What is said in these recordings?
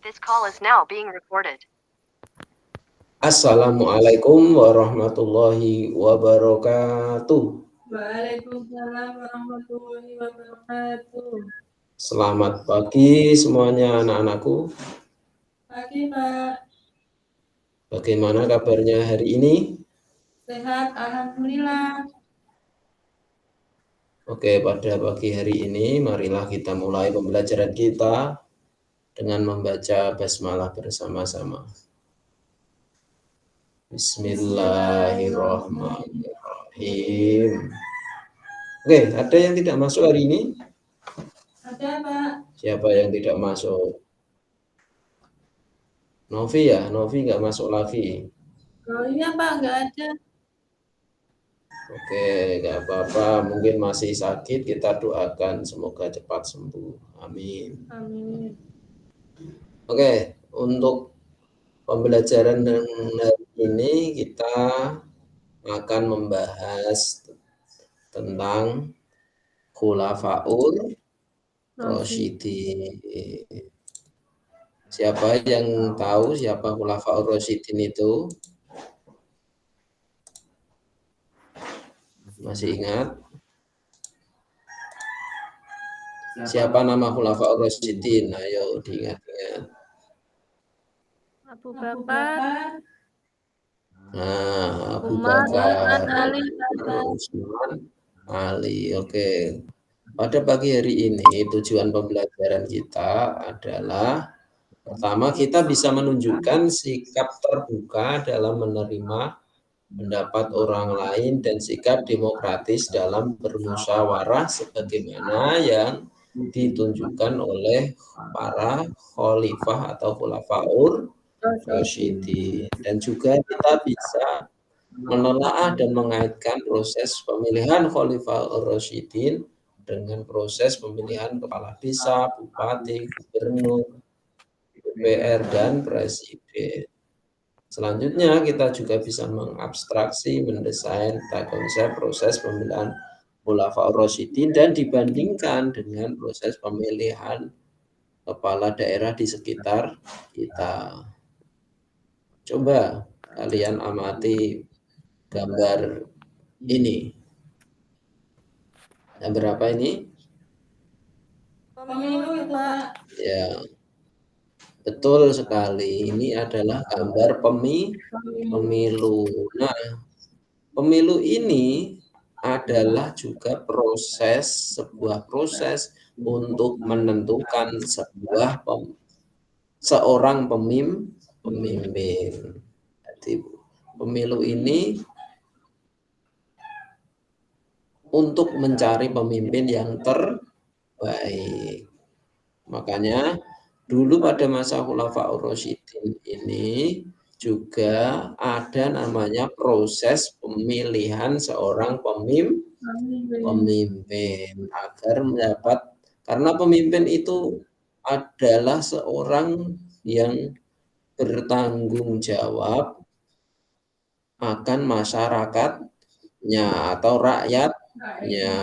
This call is now being recorded. Assalamualaikum warahmatullahi wabarakatuh. Waalaikumsalam warahmatullahi wabarakatuh. Selamat pagi semuanya anak-anakku. Pagi Pak, Bagaimana kabarnya hari ini? sehat Alhamdulillah. Oke, pada pagi hari ini marilah kita mulai pembelajaran kita dengan membaca basmalah bersama-sama. Bismillahirrahmanirrahim. Oke, ada yang tidak masuk hari ini? Ada Pak. Siapa yang tidak masuk? Novi ya? Novi nggak masuk lagi. Oh iya Pak, nggak ada. Oke, nggak apa-apa. Mungkin masih sakit, kita doakan semoga cepat sembuh. Amin. Amin. Oke, untuk pembelajaran hari ini kita akan membahas tentang Khulafaur Rasyidin. Siapa yang tahu siapa Khulafaur Rasyidin itu? Masih ingat? Siapa nama Khulafaur Rasyidin? Ayo diingat-ingat. Abu Bakar, Nah, Abu Umar, Bakar, Ali, Utsman, Ali. Oke. Pada pagi hari ini tujuan pembelajaran kita adalah pertama kita bisa menunjukkan sikap terbuka dalam menerima pendapat orang lain dan sikap demokratis dalam bermusyawarah sebagaimana yang ditunjukkan oleh para khalifah atau khulafaur Rasyidin. Dan juga kita bisa menelaah dan mengaitkan proses pemilihan Khalifah Rasyidin dengan proses pemilihan kepala desa, bupati, gubernur, DPR, dan presiden. Selanjutnya kita juga bisa mengabstraksi, mendesain konsep proses pemilihan Khulafaur Rasyidin dan dibandingkan dengan proses pemilihan kepala daerah di sekitar kita. Coba kalian amati gambar ini. Yang berapa ini? pemilu Pak. Ya, betul sekali. Ini adalah gambar pemilu. Nah, pemilu ini adalah juga sebuah proses untuk menentukan seorang pemimpin. Jadi, pemilu ini untuk mencari pemimpin yang terbaik. Makanya dulu pada masa Khulafaur Rasyidin ini juga ada namanya proses pemilihan seorang pemimpin agar mendapat, karena pemimpin itu adalah seorang yang bertanggung jawab akan masyarakatnya atau rakyatnya.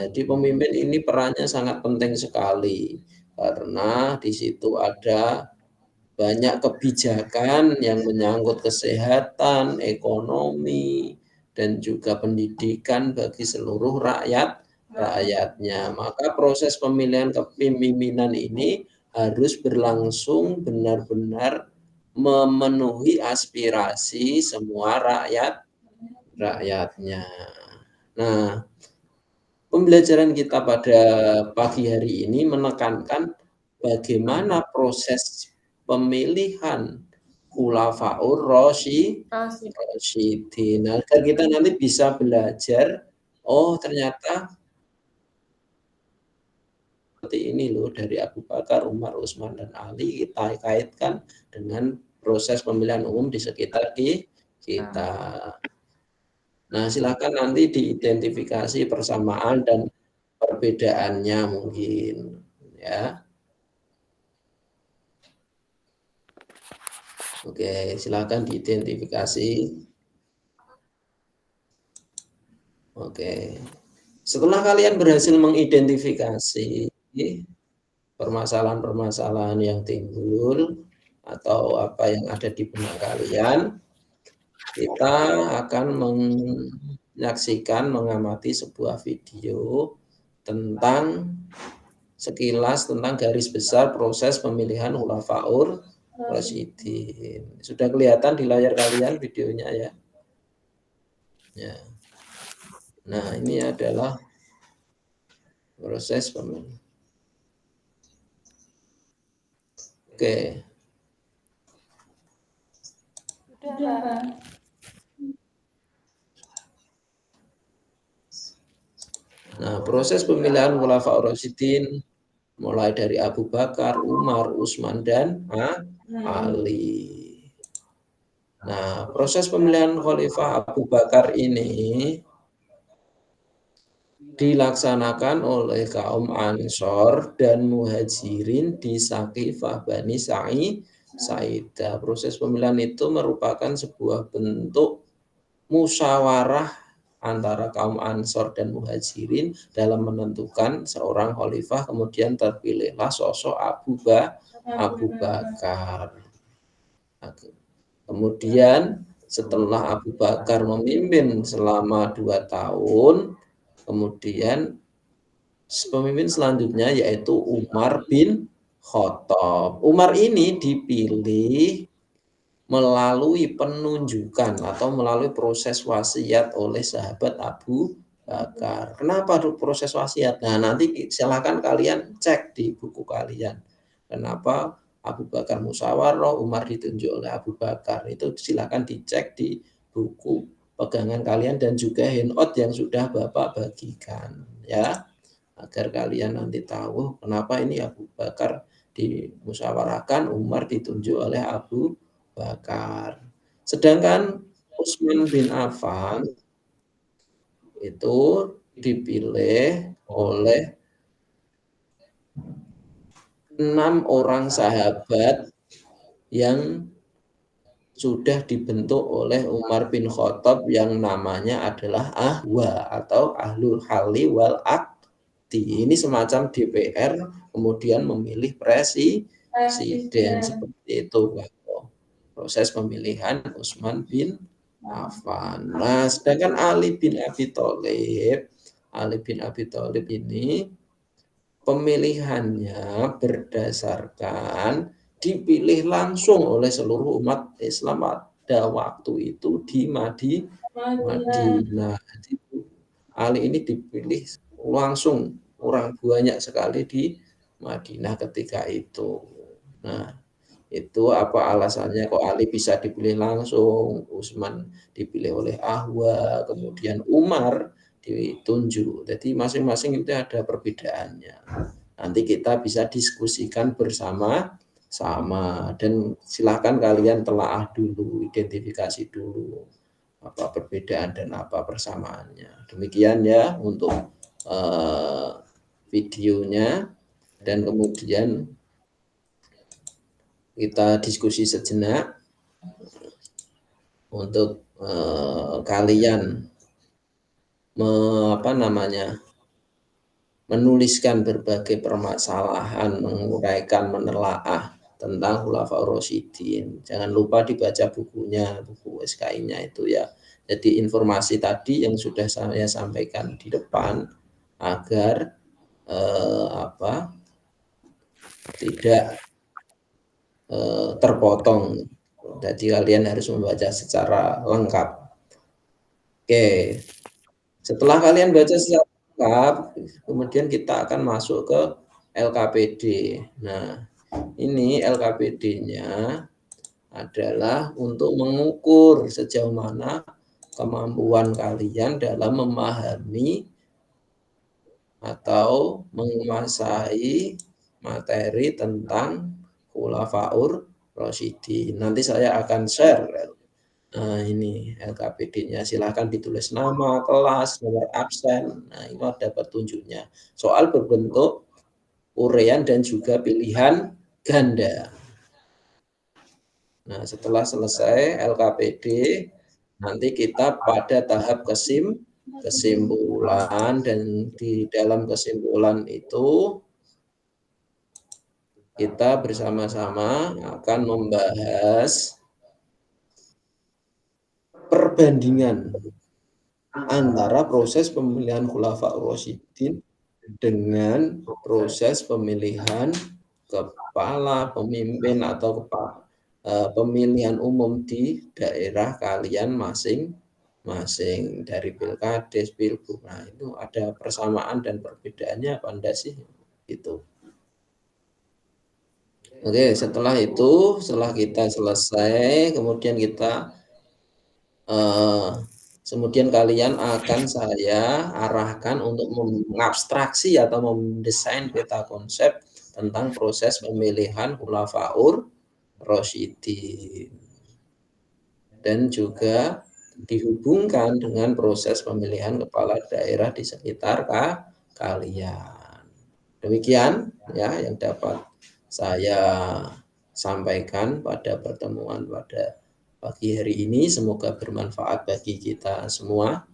Jadi pemimpin ini perannya sangat penting sekali karena di situ ada banyak kebijakan yang menyangkut kesehatan, ekonomi, dan juga pendidikan bagi seluruh rakyatnya. Maka proses pemilihan kepemimpinan ini harus berlangsung benar-benar memenuhi aspirasi semua rakyatnya. Nah, pembelajaran kita pada pagi hari ini menekankan bagaimana proses pemilihan Khulafaur Rasyidin. Agar kita nanti bisa belajar, oh ternyata seperti ini loh, dari Abu Bakar, Umar, Utsman, dan Ali kita kaitkan dengan proses pemilihan umum di sekitar kita. Nah, silakan nanti diidentifikasi persamaan dan perbedaannya mungkin ya. Oke, silakan diidentifikasi. Oke. Setelah kalian berhasil mengidentifikasi permasalahan-permasalahan yang timbul, atau apa yang ada di benak kalian, kita akan menyaksikan, mengamati sebuah video tentang sekilas tentang garis besar proses pemilihan Khulafaur Rasyidin. Sudah kelihatan di layar kalian videonya ya? Ya. Nah, ini adalah proses pemilihan. Oke. Sudah. Nah, proses pemilihan Khulafaur Rasyidin mulai dari Abu Bakar, Umar, Utsman, dan Ali. Nah, proses pemilihan Khalifah Abu Bakar ini dilaksanakan oleh kaum Ansor dan Muhajirin di Saqifah Bani Sa'idah. Proses pemilihan itu merupakan sebuah bentuk musyawarah antara kaum Ansor dan Muhajirin dalam menentukan seorang khalifah, kemudian terpilihlah sosok Abu Bakar. Kemudian setelah Abu Bakar memimpin selama 2 tahun, kemudian pemimpin selanjutnya yaitu Umar bin Khattab. Umar ini dipilih melalui penunjukan atau melalui proses wasiat oleh sahabat Abu Bakar. Kenapa proses wasiat? Nah, nanti silakan kalian cek di buku kalian. Kenapa Abu Bakar musyawarah, Umar ditunjuk oleh Abu Bakar? Itu silakan dicek di buku pegangan kalian dan juga handout yang sudah Bapak bagikan ya. Agar kalian nanti tahu kenapa ini Abu Bakar dimusyawarahkan, Umar ditunjuk oleh Abu Bakar. Sedangkan Utsman bin Affan itu dipilih oleh 6 orang sahabat yang sudah dibentuk oleh Umar bin Khattab yang namanya adalah Ahwa atau Ahlul Halli wal Aqdi. Ini semacam DPR kemudian memilih presiden seperti itu. Proses pemilihan Utsman bin Affan. Nah, sedangkan Ali bin Abi Thalib ini pemilihannya berdasarkan dipilih langsung oleh seluruh umat Islam pada waktu itu di Madinah. Ali ini dipilih langsung, orang banyak sekali di Madinah ketika itu. Nah, itu apa alasannya kok Ali bisa dipilih langsung, Utsman dipilih oleh Ahwa, kemudian Umar ditunjuk. Jadi masing-masing itu ada perbedaannya. Nanti kita bisa diskusikan bersama-sama dan silakan kalian telaah dulu, identifikasi dulu apa perbedaan dan apa persamaannya. Demikian ya untuk videonya, dan kemudian kita diskusi sejenak untuk kalian menuliskan berbagai permasalahan, menguraikan, menelaah tentang Khulafaur Rasyidin. Jangan lupa dibaca bukunya, buku SKI-nya itu ya. Jadi informasi tadi yang sudah saya sampaikan di depan agar tidak terpotong. Jadi kalian harus membaca secara lengkap. Oke. Setelah kalian baca secara lengkap, kemudian kita akan masuk ke LKPD. Nah, ini LKPD-nya adalah untuk mengukur sejauh mana kemampuan kalian dalam memahami atau menguasai materi tentang Khulafaur Rasyidin. Nanti saya akan share ini LKPD-nya. Silahkan ditulis nama, kelas, nomor absen. Nah, ini ada petunjuknya. Soal berbentuk urean dan juga pilihan ganda. Nah, setelah selesai LKPD, nanti kita pada tahap kesimpulan, dan di dalam kesimpulan itu kita bersama-sama akan membahas perbandingan antara proses pemilihan Khulafaur Rasyidin dengan proses pemilihan kepala pemimpin atau pemilihan umum di daerah kalian masing-masing, dari Pilkades, Pilgub. Nah, itu ada persamaan dan perbedaannya apa enggak sih? Gitu. Oke, setelah itu, setelah kita selesai, kemudian kemudian kalian akan saya arahkan untuk mengabstraksi atau mendesain peta konsep tentang proses pemilihan Khulafaur Rasyidin. Dan juga dihubungkan dengan proses pemilihan kepala daerah di sekitar kalian. Demikian ya yang dapat saya sampaikan pada pertemuan pada pagi hari ini. Semoga bermanfaat bagi kita semua.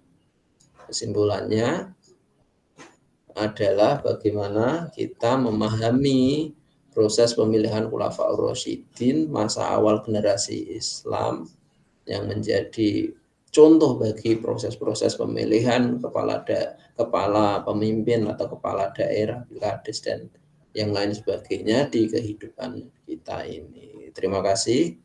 Kesimpulannya adalah bagaimana kita memahami proses pemilihan Khulafaur Rasyidin masa awal generasi Islam yang menjadi contoh bagi proses-proses pemilihan kepala pemimpin atau kepala daerah, Pilkades dan yang lain sebagainya di kehidupan kita ini. Terima kasih.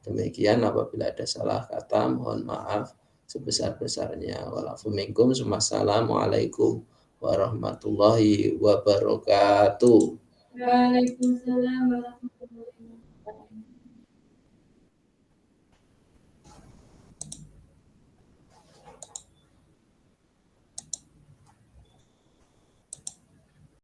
Demikian, apabila ada salah kata mohon maaf sebesar-besarnya. Wassalamualaikum warahmatullahi wabarakatuh. Waalaikumsalam warahmatullahi wabarakatuh.